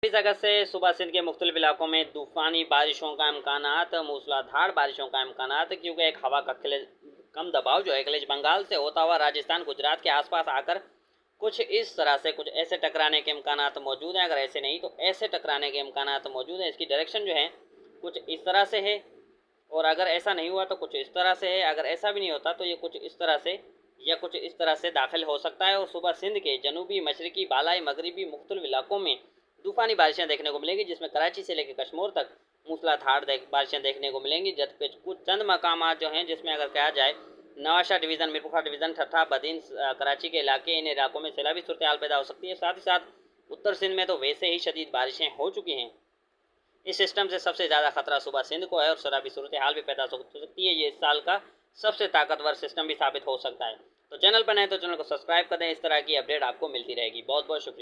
अगस्त से सुबह सिंध के मुख्तलिफ इलाकों में तूफ़ानी बारिशों का इम्कानात, मूसलाधार बारिशों का इम्कानात, क्योंकि एक हवा का कम दबाव जो है खलीज बंगाल से होता हुआ राजस्थान गुजरात के आसपास आकर कुछ इस तरह से कुछ ऐसे टकराने के इम्कानात मौजूद हैं। अगर ऐसे नहीं तो ऐसे टकराने के इम्कानात मौजूद हैं। इसकी डायरेक्शन जो है कुछ इस तरह से है, और अगर ऐसा नहीं हुआ तो कुछ इस तरह से है। अगर ऐसा भी नहीं होता तो ये कुछ इस तरह से या कुछ इस तरह से दाखिल हो सकता है। और सुबह सिंध के जनूबी, मशरकी, बालाई, मगरबी मुख्तलिफ इलाकों में तूफ़ानी बारिशें देखने को मिलेंगी, जिसमें कराची से लेकर कश्मीर तक मूसलाधार बारिशें देखने को मिलेंगी। जबकि कुछ चंद मकामात जो हैं जिसमें अगर कहा जाए नवाशाह डिवीज़न, मीरपुर डिवीज़न, ठट्ठा, बदीन, कराची के इलाके, इन इलाकों में सैलाबी सूरत हाल पैदा हो सकती है। साथ ही साथ उत्तर सिंध में तो वैसे ही शदीद बारिशें हो चुकी हैं। इस सिस्टम से सबसे ज़्यादा खतरा सुबह सिंध को है और सैलाबी सूरत हाल भी पैदा हो सकती है। ये इस साल का सबसे ताकतवर सिस्टम भी साबित हो सकता है। तो चैनल पर नए तो चैनल को सब्सक्राइब कर दें। इस तरह की अपडेट आपको मिलती रहेगी। बहुत बहुत शुक्रिया।